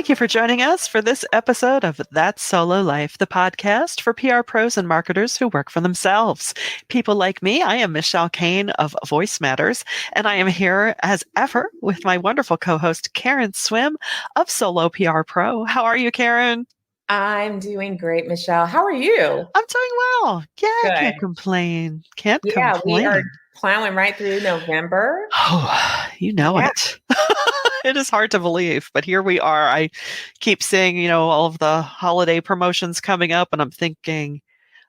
Thank you for joining us for this episode of That's Solo Life, the podcast for PR pros and marketers who work for themselves. People like me, I am Michelle Kane of Voice Matters, and I am here as ever with my wonderful co-host, Karen Swim of Solo PR Pro. How are you, Karen? I'm doing great, Michelle. How are you? I'm doing well. Yeah, I can't Good. complain. Can't Yeah, we are complain. plowing right through November. Oh, you know Yeah. it. It is hard to believe, but here we are. I keep seeing, all of the holiday promotions coming up, and I'm thinking,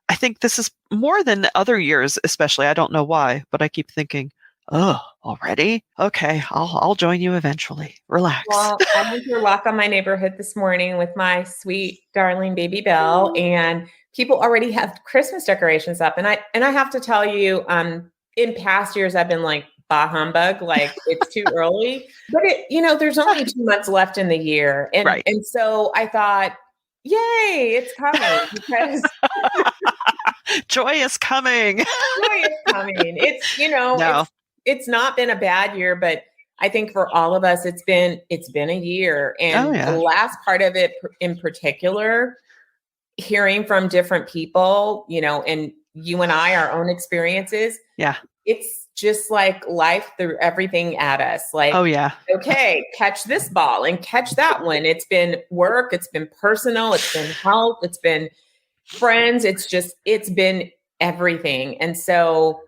I think this is more than other years, especially. I don't know why, but I keep thinking, oh, already? Okay, I'll join you eventually. Relax. Well, I went for a walk on my neighborhood this morning with my sweet, darling baby Belle, and people already have Christmas decorations up. And I have to tell you, in past years, I've been like, bah humbug, like it's too early. But there's only 2 months left in the year. And Right. and so I thought, yay, it's coming because Joy is coming. joy is coming. No. It's not been a bad year, but I think for all of us, it's been a year. Oh, And yeah. the last part of it in particular, hearing from different people, and you and I, our own experiences, Yeah. it's just like life threw everything at us. Like, Oh, yeah. okay, catch this ball and catch that one. It's been work, it's been personal, it's been health, it's been friends, it's been everything. And so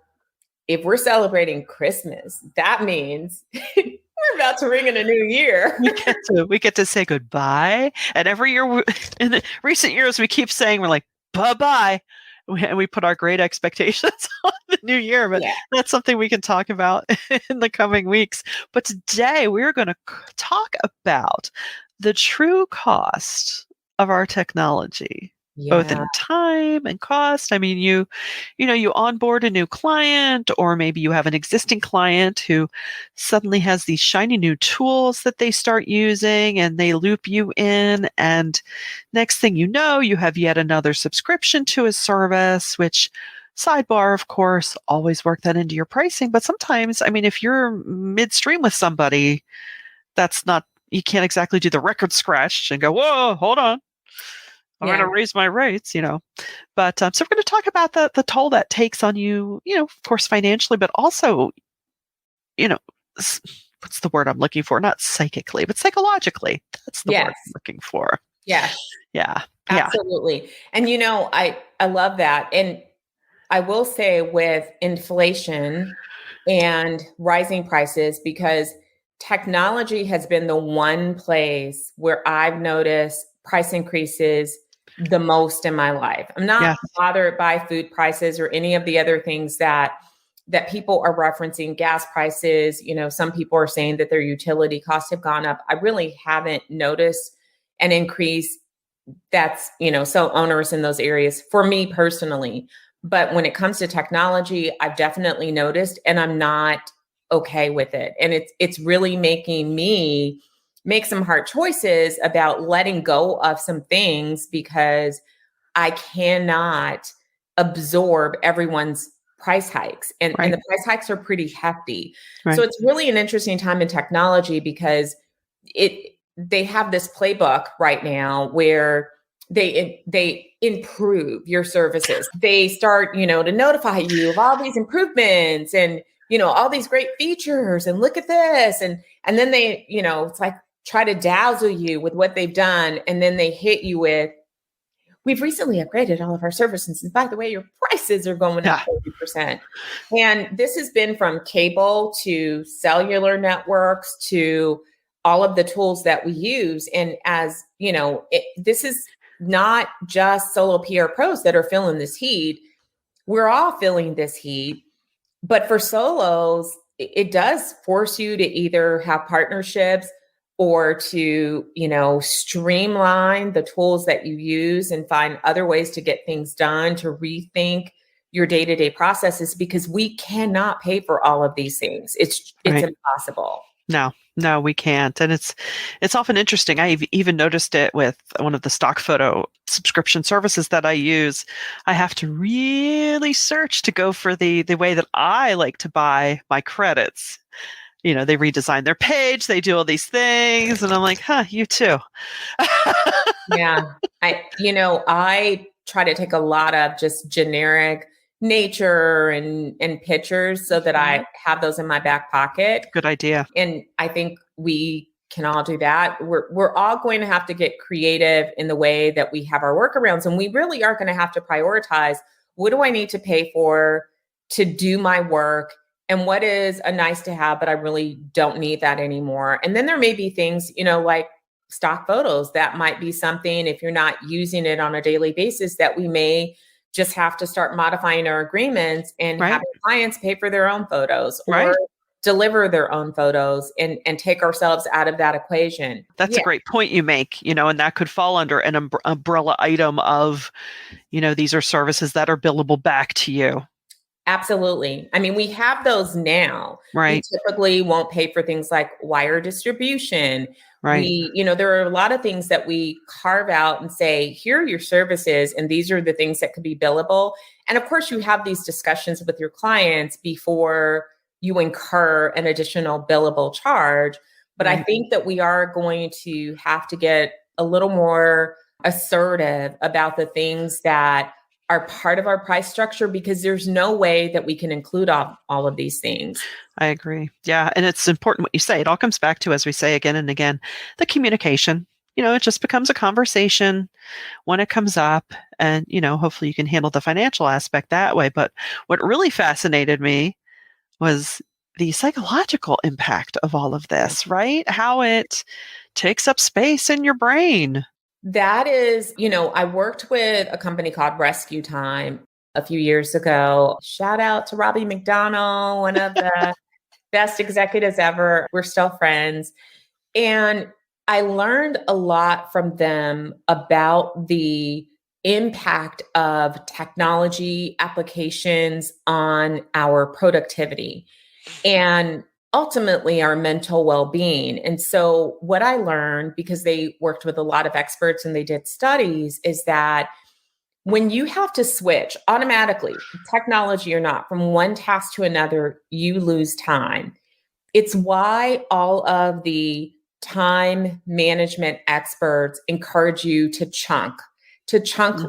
if we're celebrating Christmas, that means we're about to ring in a new year. We get to say goodbye, and every year, in the recent years, we keep saying we're like bye-bye, and we put our great expectations on the new year. But Yeah. that's something we can talk about in the coming weeks. But today we're going to talk about the true cost of our technology, both Yeah. in time and cost. I mean, you onboard a new client, or maybe you have an existing client who suddenly has these shiny new tools that they start using, and they loop you in. And next thing you know, you have yet another subscription to a service, which, sidebar, of course, always work that into your pricing. But sometimes, I mean, if you're midstream with somebody, you can't exactly do the record scratch and go, whoa, hold on. I'm going to raise my rates, But so we're going to talk about the toll that takes on you, of course, financially, but also, what's the word I'm looking for? Not psychically, but psychologically. That's the word I'm looking for. Yes. Yeah. Absolutely. And I love that. And I will say with inflation and rising prices, because technology has been the one place where I've noticed price increases the most in my life. I'm not bothered by food prices or any of the other things that people are referencing, gas prices. Some people are saying that their utility costs have gone up. I really haven't noticed an increase that's, so onerous in those areas for me personally. But when it comes to technology, I've definitely noticed, and I'm not okay with it. And it's really making me make some hard choices about letting go of some things, because I cannot absorb everyone's price hikes. And the price hikes are pretty hefty. Right. So it's really an interesting time in technology, because they have this playbook right now where they improve your services. They start, to notify you of all these improvements and, all these great features, and look at this. And then they, it's like try to dazzle you with what they've done. And then they hit you with, we've recently upgraded all of our services. And by the way, your prices are going up 30%. And this has been from cable to cellular networks to all of the tools that we use. And as this is not just solo PR pros that are feeling this heat. We're all feeling this heat. But for solos, it does force you to either have partnerships or to, streamline the tools that you use and find other ways to get things done, to rethink your day-to-day processes, because we cannot pay for all of these things. It's impossible. No, we can't. And it's often interesting. I've even noticed it with one of the stock photo subscription services that I use. I have to really search to go for the way that I like to buy my credits. they redesign their page, they do all these things. And I'm like, you too. Yeah. I try to take a lot of just generic nature and pictures so that I have those in my back pocket. Good idea. And I think we can all do that. We're all going to have to get creative in the way that we have our workarounds. And we really are going to have to prioritize, what do I need to pay for to do my work? And what is a nice to have, but I really don't need that anymore. And then there may be things, like stock photos, that might be something, if you're not using it on a daily basis, that we may just have to start modifying our agreements and having clients pay for their own photos or deliver their own photos and take ourselves out of that equation. That's a great point you make, and that could fall under an umbrella item of, these are services that are billable back to you. Absolutely. I mean, we have those now. Right. We typically won't pay for things like wire distribution. Right. There are a lot of things that we carve out and say, here are your services, and these are the things that could be billable. And of course, you have these discussions with your clients before you incur an additional billable charge. But I think that we are going to have to get a little more assertive about the things that are part of our price structure, because there's no way that we can include all of these things. I agree. Yeah. And it's important what you say. It all comes back to, as we say again and again, the communication. It just becomes a conversation when it comes up, and, hopefully you can handle the financial aspect that way. But what really fascinated me was the psychological impact of all of this, right? How it takes up space in your brain. That is, I worked with a company called Rescue Time a few years ago. Shout out to Robbie McDonald, one of the best executives ever. We're still friends. And I learned a lot from them about the impact of technology applications on our productivity and ultimately our mental well-being. And so what I learned, because they worked with a lot of experts and they did studies, is that when you have to switch automatically, technology or not, from one task to another, you lose time. It's why all of the time management experts encourage you to chunk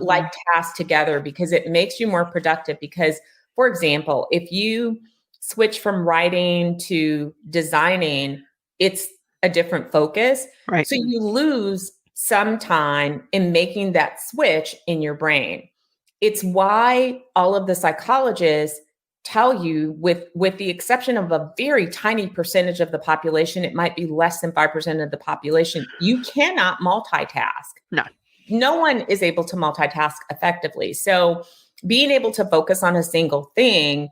like tasks together, because it makes you more productive. Because, for example, if you switch from writing to designing, it's a different focus. Right. So you lose some time in making that switch in your brain. It's why all of the psychologists tell you, with the exception of a very tiny percentage of the population, it might be less than 5% of the population, you cannot multitask. No one is able to multitask effectively. So being able to focus on a single thing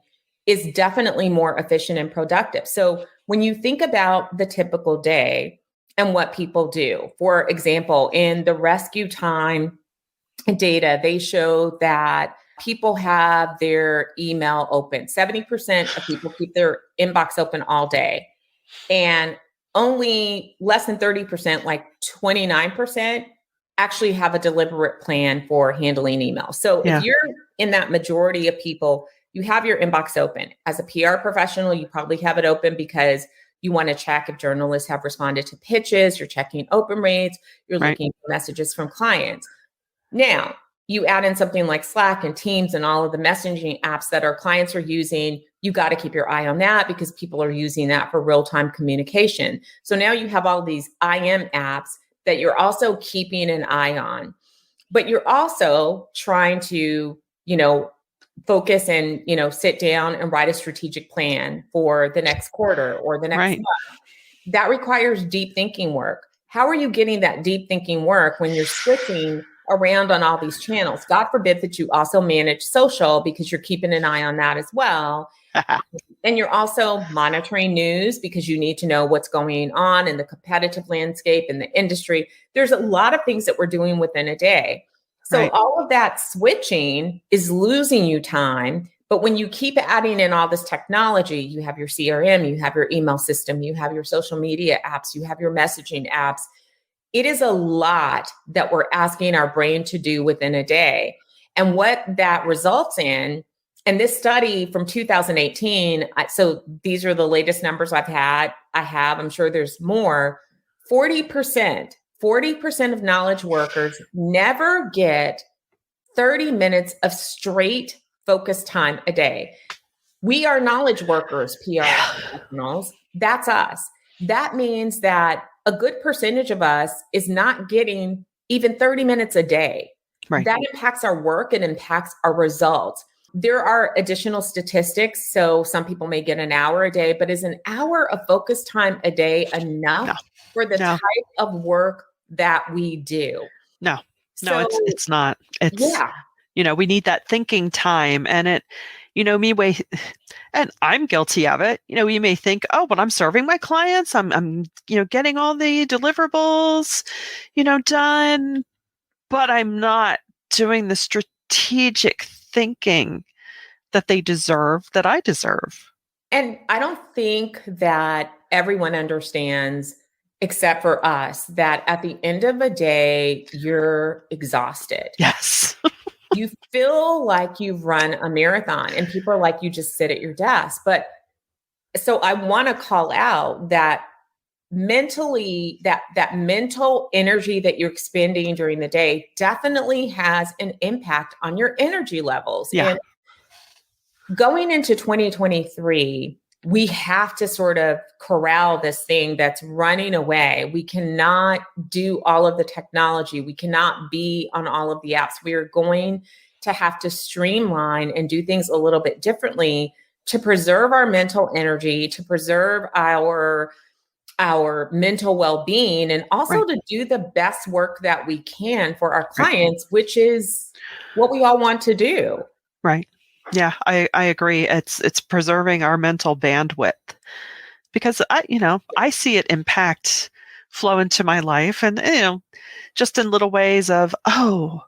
is definitely more efficient and productive. So when you think about the typical day and what people do, for example, in the Rescue Time data, they show that people have their email open. 70% of people keep their inbox open all day. And only less than 30%, like 29%, actually have a deliberate plan for handling email. So if you're in that majority of people, you have your inbox open. As a PR professional, you probably have it open because you want to check if journalists have responded to pitches, you're checking open rates, you're looking for messages from clients. Now, you add in something like Slack and Teams and all of the messaging apps that our clients are using, you got to keep your eye on that, because people are using that for real-time communication. So now you have all these IM apps that you're also keeping an eye on, but you're also trying to, focus and, sit down and write a strategic plan for the next quarter or the next month. That requires deep thinking work. How are you getting that deep thinking work when you're switching around on all these channels? God forbid that you also manage social, because you're keeping an eye on that as well. And you're also monitoring news, because you need to know what's going on in the competitive landscape in the industry. There's a lot of things that we're doing within a day. So all of that switching is losing you time. But when you keep adding in all this technology, you have your CRM, you have your email system, you have your social media apps, you have your messaging apps. It is a lot that we're asking our brain to do within a day. And what that results in And this study from 2018, so these are the latest numbers I'm sure there's more. 40% of knowledge workers never get 30 minutes of straight focused time a day. We are knowledge workers, PR professionals. That's us. That means that a good percentage of us is not getting even 30 minutes a day. Right. That impacts our work and impacts our results. There are additional statistics. So some people may get an hour a day, but is an hour of focused time a day enough for the type of work that we do? No, it's not. It's, we need that thinking time, and and I'm guilty of it. You may think, oh, but I'm serving my clients. I'm getting all the deliverables, done, but I'm not doing the strategic thinking that they deserve, that I deserve. And I don't think that everyone understands, except for us, that at the end of the day, you're exhausted. Yes. You feel like you've run a marathon and people are like, you just sit at your desk. But so I want to call out that mentally, that mental energy that you're expending during the day definitely has an impact on your energy levels. Yeah. And going into 2023, we have to sort of corral this thing that's running away. We cannot do all of the technology. We cannot be on all of the apps. We are going to have to streamline and do things a little bit differently to preserve our mental energy, to preserve our mental well-being, and also to do the best work that we can for our clients, which is what we all want to do. Right. Yeah, I agree. It's preserving our mental bandwidth, because I see it impact flow into my life, and just in little ways of, oh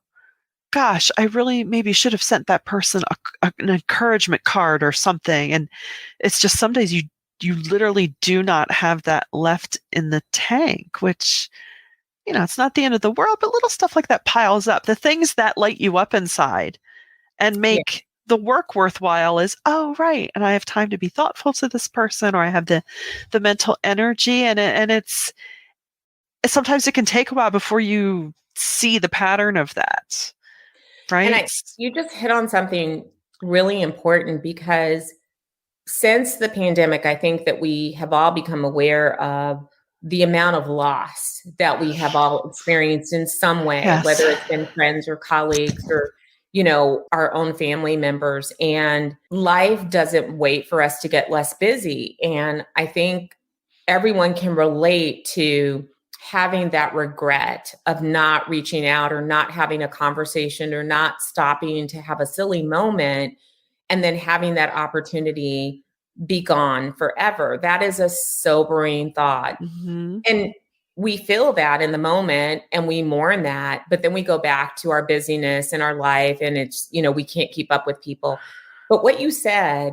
gosh, I really maybe should have sent that person an encouragement card or something. And it's just some days you literally do not have that left in the tank, which, it's not the end of the world, but little stuff like that piles up. The things that light you up inside and make the work worthwhile is, oh, right, and I have time to be thoughtful to this person, or I have the mental energy, and it's sometimes it can take a while before you see the pattern of that, right? And you just hit on something really important, because since the pandemic, I think that we have all become aware of the amount of loss that we have all experienced in some way, whether it's been friends or colleagues or our own family members. And life doesn't wait for us to get less busy. And I think everyone can relate to having that regret of not reaching out or not having a conversation or not stopping to have a silly moment, and then having that opportunity be gone forever. That is a sobering thought. Mm-hmm. And we feel that in the moment and we mourn that, but then we go back to our busyness in our life, and it's, we can't keep up with people. But what you said,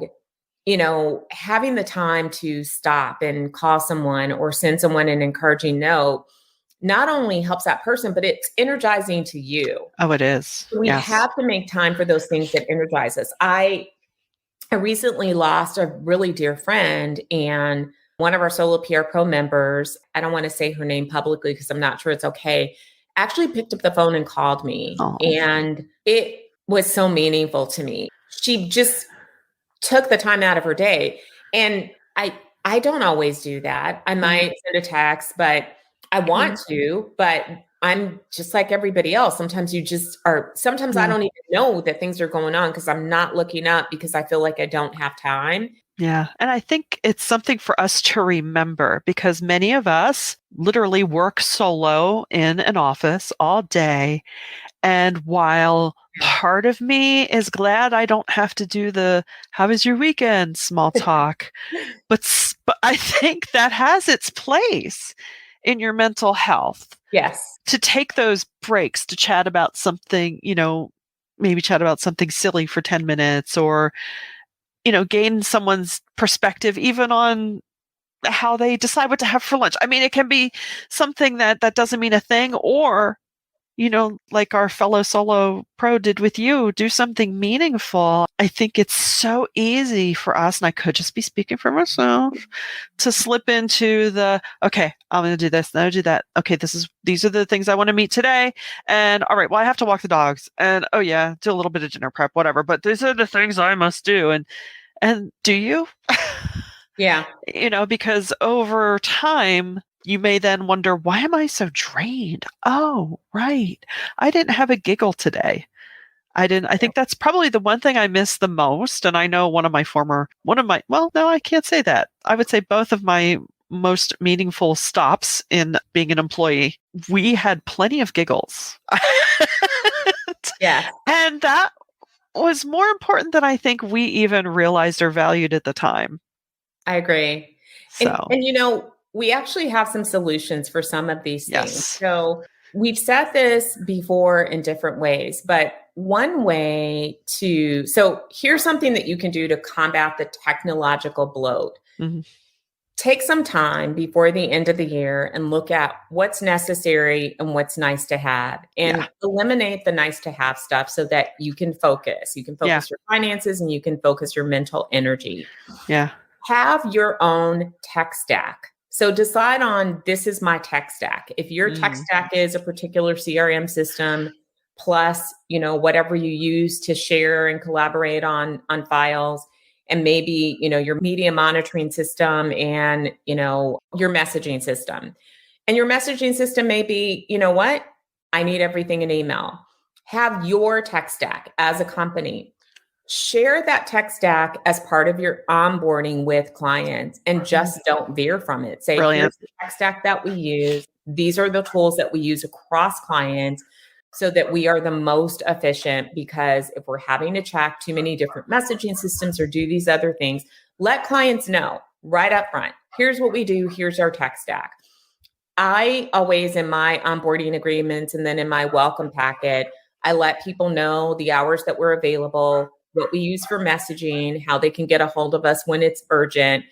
having the time to stop and call someone or send someone an encouraging note not only helps that person, but it's energizing to you. Oh, it is. We have to make time for those things that energize us. I recently lost a really dear friend, and one of our Solo PR Pro members, I don't want to say her name publicly because I'm not sure it's okay, actually picked up the phone and called me. Oh. And it was so meaningful to me. She just took the time out of her day. And I don't always do that. I might send a text, but I want to, but I'm just like everybody else. Sometimes you just are, sometimes I don't even know that things are going on because I'm not looking up because I feel like I don't have time. Yeah. And I think it's something for us to remember, because many of us literally work solo in an office all day. And while part of me is glad I don't have to do the "how was your weekend" small talk, but I think that has its place in your mental health. Yes. To take those breaks to chat about something, maybe chat about something silly for 10 minutes, or gain someone's perspective even on how they decide what to have for lunch. I mean, it can be something that doesn't mean a thing, or like our fellow solo pro did with you, do something meaningful. I think it's so easy for us, and I could just be speaking for myself, to slip into okay, I'm going to do this, I'm going to do that. Okay, these are the things I want to meet today. And all right, well, I have to walk the dogs, and oh yeah, do a little bit of dinner prep, whatever. But these are the things I must do. And do you? Yeah. Because over time, you may then wonder, why am I so drained? Oh, right. I didn't have a giggle today. I think that's probably the one thing I miss the most. And I know well, no, I can't say that. I would say both of my most meaningful stops in being an employee, we had plenty of giggles. Yeah. And that was more important than I think we even realized or valued at the time. I agree. So, And we actually have some solutions for some of these things. yes. So we've said this before in different ways, but one way so here's something that you can do to combat the technological bloat. Mm-hmm. Take some time before the end of the year and look at what's necessary and what's nice to have, and eliminate the nice to have stuff so that you can focus. You can focus your finances and you can focus your mental energy. Yeah. Have your own tech stack. So decide on, this is my tech stack. If your tech stack is a particular CRM system plus, whatever you use to share and collaborate on files, and maybe, your media monitoring system and, your messaging system. And your messaging system may be, what? I need everything in email. Have your tech stack as a company. Share that tech stack as part of your onboarding with clients and just don't veer from it. Say, here's the tech stack that we use. These are the tools that we use across clients so that we are the most efficient, because if we're having to check too many different messaging systems or do these other things, let clients know right up front. Here's what we do. Here's our tech stack. I always, in my onboarding agreements and then in my welcome packet, I let people know the hours that we're available, what we use for messaging, how they can get a hold of us when it's urgent,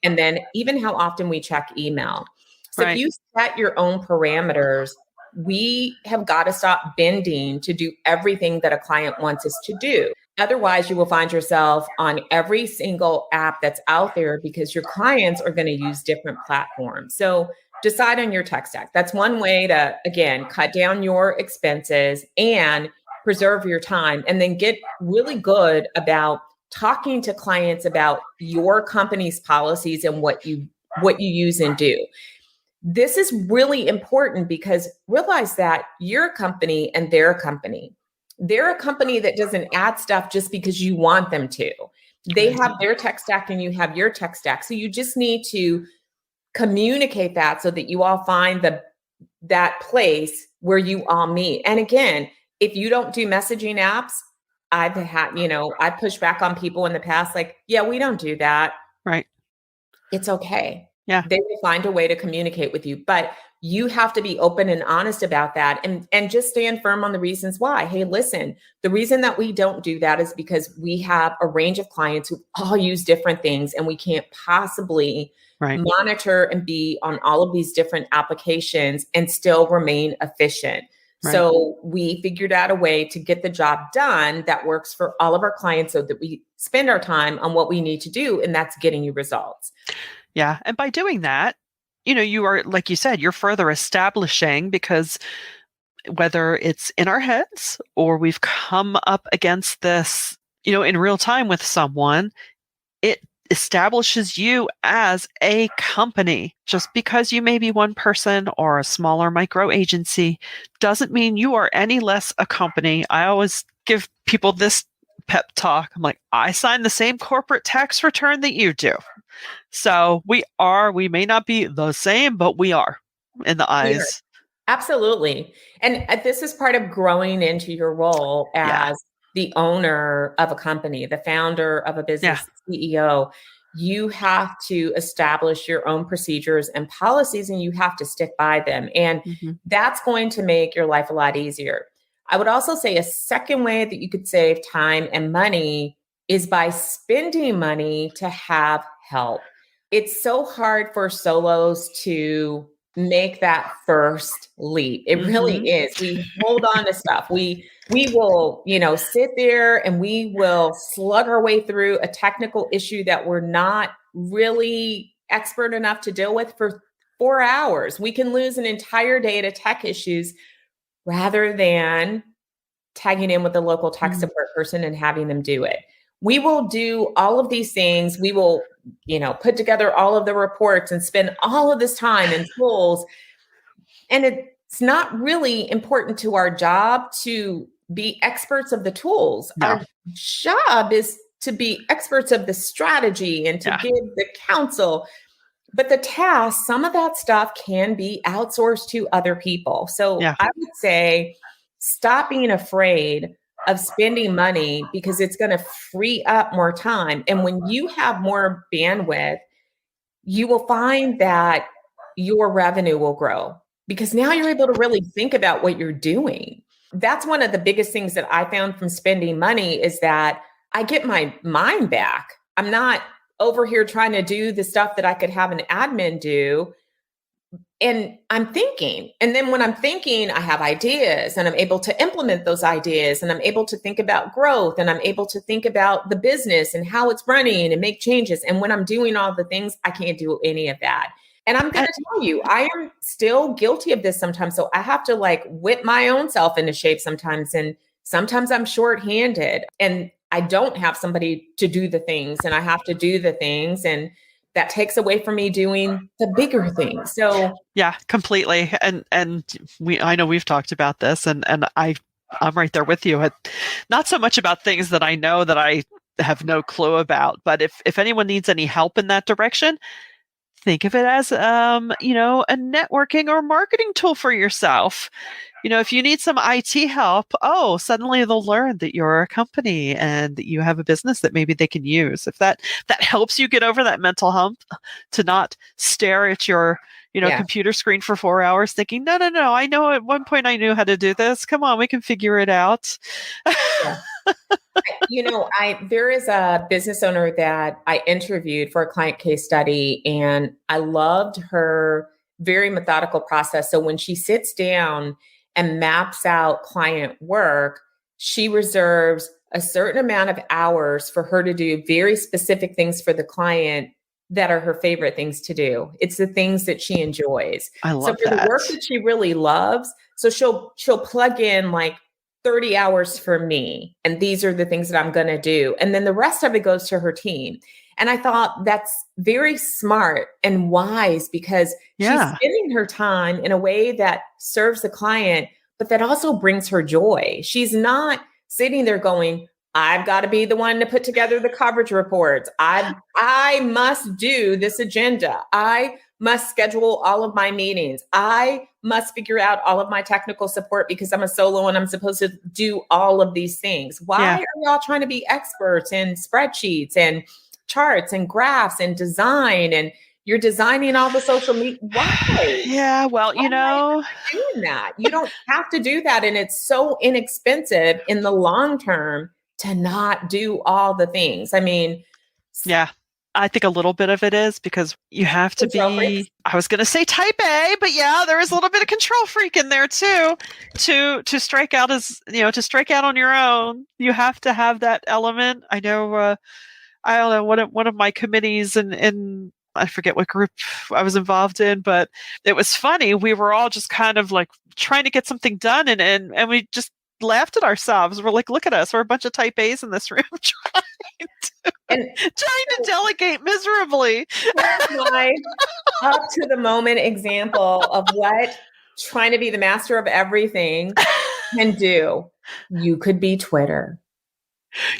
and then even how often we check email. So if you set your own parameters, we have got to stop bending to do everything that a client wants us to do. Otherwise, you will find yourself on every single app that's out there because your clients are going to use different platforms. So decide on your tech stack. That's one way to, again, cut down your expenses and preserve your time, and then get really good about talking to clients about your company's policies and what you use and do. This is really important because realize that you're a company and they're a company. They're a company that doesn't add stuff just because you want them to. They have their tech stack and you have your tech stack. So you just need to communicate that so that you all find that place where you all meet. And again, if you don't do messaging apps, I've pushed back on people in the past, like, yeah, we don't do that. Right. It's okay. Yeah. They will find a way to communicate with you, but you have to be open and honest about that, and just stand firm on the reasons why. Hey, listen, the reason that we don't do that is because we have a range of clients who all use different things, and we can't possibly monitor and be on all of these different applications and still remain efficient. Right. So we figured out a way to get the job done that works for all of our clients so that we spend our time on what we need to do, and that's getting you results. Yeah. And by doing that, you are, like you said, you're further establishing, because whether it's in our heads or we've come up against this, in real time with someone, it establishes you as a company. Just because you may be one person or a smaller micro agency doesn't mean you are any less a company. I always give people this pep talk. I'm like, I sign the same corporate tax return that you do. So we may not be the same, but we are in the eyes. Absolutely. And this is part of growing into your role as the owner of a company, the founder of a business, CEO. You have to establish your own procedures and policies, and you have to stick by them. And that's going to make your life a lot easier. I would also say a second way that you could save time and money is by spending money to have help. It's so hard for solos to make that first leap. It really Mhm. is. We hold on to stuff. We will, sit there and we will slug our way through a technical issue that we're not really expert enough to deal with for 4 hours. We can lose an entire day to tech issues rather than tagging in with the local tech Mhm. support person and having them do it. We will do all of these things. We will, put together all of the reports and spend all of this time and tools. And it's not really important to our job to be experts of the tools. No. Our job is to be experts of the strategy and to Yeah. give the counsel. But the task, some of that stuff can be outsourced to other people. So Yeah. I would say stop being afraid of spending money because it's going to free up more time. And when you have more bandwidth, you will find that your revenue will grow because now you're able to really think about what you're doing. That's one of the biggest things that I found from spending money is that I get my mind back. I'm not over here trying to do the stuff that I could have an admin do. And I'm thinking. And then when I'm thinking, I have ideas and I'm able to implement those ideas and I'm able to think about growth and I'm able to think about the business and how it's running and make changes. And when I'm doing all the things, I can't do any of that. And I'm going And to tell you, I am still guilty of this sometimes. So I have to like whip my own self into shape sometimes. And sometimes I'm shorthanded and I don't have somebody to do the things and I have to do the things. And that takes away from me doing the bigger things. So yeah, completely. And I know we've talked about this, and I'm right there with you. Not so much about things that I know that I have no clue about, but if anyone needs any help in that direction, think of it as a networking or marketing tool for yourself. If you need some IT help, suddenly they'll learn that you're a company and that you have a business that maybe they can use. If that helps you get over that mental hump, to not stare at your yeah, computer screen for 4 hours thinking, no, no, no, I know at one point I knew how to do this. Come on, we can figure it out. yeah. I there is a business owner that I interviewed for a client case study, and I loved her very methodical process. So when she sits down and maps out client work, she reserves a certain amount of hours for her to do very specific things for the client that are her favorite things to do. It's the things that she enjoys. I So love for the that. work that she really loves, so she'll plug in like 30 hours for me. And these are the things that I'm going to do. And then the rest of it goes to her team. And I thought that's very smart and wise because she's Yeah. spending her time in a way that serves the client, but that also brings her joy. She's not sitting there going, I've got to be the one to put together the coverage reports. I must do this agenda. I must schedule all of my meetings. I must figure out all of my technical support because I'm a solo and I'm supposed to do all of these things. Why Yeah. are y'all trying to be experts in spreadsheets and charts and graphs and design and you're designing all the social media? Why? Yeah. Well, Why doing that? You don't have to do that. And it's so inexpensive in the long term to not do all the things. I mean, yeah. I think a little bit of it is because you have to control freaks. be, I was going to say type A, but yeah, there is a little bit of control freak in there too. To strike out to strike out on your own, you have to have that element. I know, I don't know, one of my committees and I forget what group I was involved in, but it was funny. We were all just kind of like trying to get something done and we just laughed at ourselves. We're like, look at us. We're a bunch of type A's in this room And trying to delegate miserably. here's my up to the moment example of what trying to be the master of everything can do. You could be Twitter.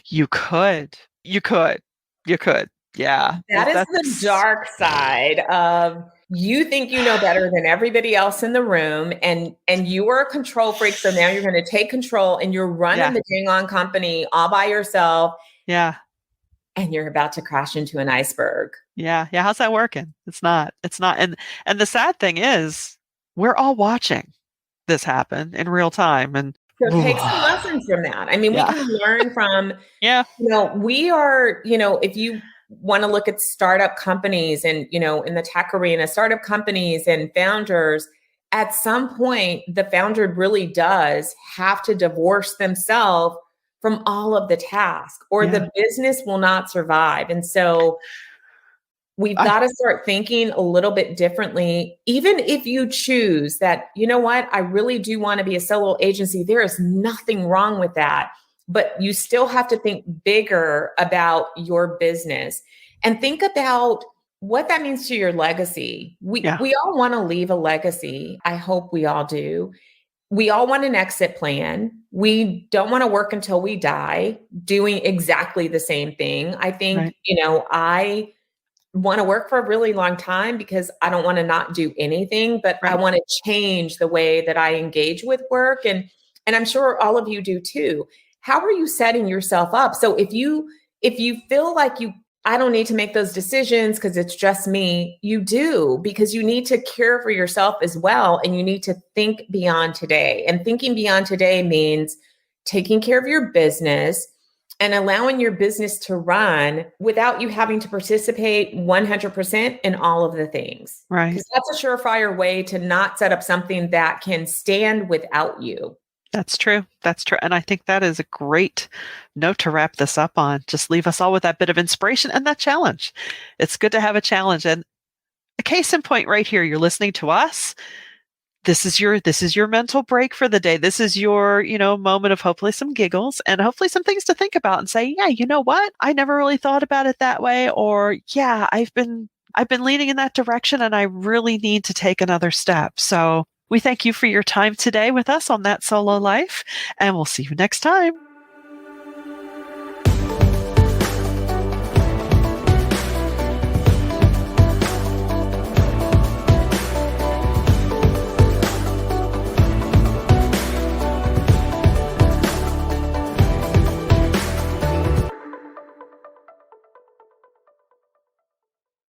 You could. You could. You could. Yeah. That is the That's dark side of you think you know better than everybody else in the room and you are a control freak. So now you're going to take control and you're running yeah. the dang on company all by yourself Yeah. and you're about to crash into an iceberg. Yeah. Yeah. How's that working? It's not. It's not. And the sad thing is we're all watching this happen in real time. And So take some lessons from that. I mean, we yeah. can learn from, Yeah. we are, if you want to look at startup companies and, in the tech arena, startup companies and founders, at some point, the founder really does have to divorce themselves from all of the tasks, or Yeah. the business will not survive. And so we've I got to start thinking a little bit differently. Even if you choose that, you know what, I really do want to be a solo agency, there is nothing wrong with that. But you still have to think bigger about your business and think about what that means to your legacy. We yeah, we all want to leave a legacy. I hope we all do. We all want an exit plan. We don't want to work until we die doing exactly the same thing. I think, right. I want to work for a really long time because I don't want to not do anything, but I Right. want to change the way that I engage with work. And I'm sure all of you do too. How are you setting yourself up? So if you feel like I don't need to make those decisions because it's just me, you do, because you need to care for yourself as well. And you need to think beyond today. And thinking beyond today means taking care of your business and allowing your business to run without you having to participate 100% in all of the things. Right. Because that's a surefire way to not set up something that can stand without you. That's true. That's true. And I think that is a great note to wrap this up on. Just leave us all with that bit of inspiration and that challenge. It's good to have a challenge. And a case in point right here, you're listening to us. This is your mental break for the day. This is your, moment of hopefully some giggles and hopefully some things to think about and say, yeah, you know what? I never really thought about it that way. Or yeah, I've been leaning in that direction and I really need to take another step. So we thank you for your time today with us on That Solo Life, and we'll see you next time.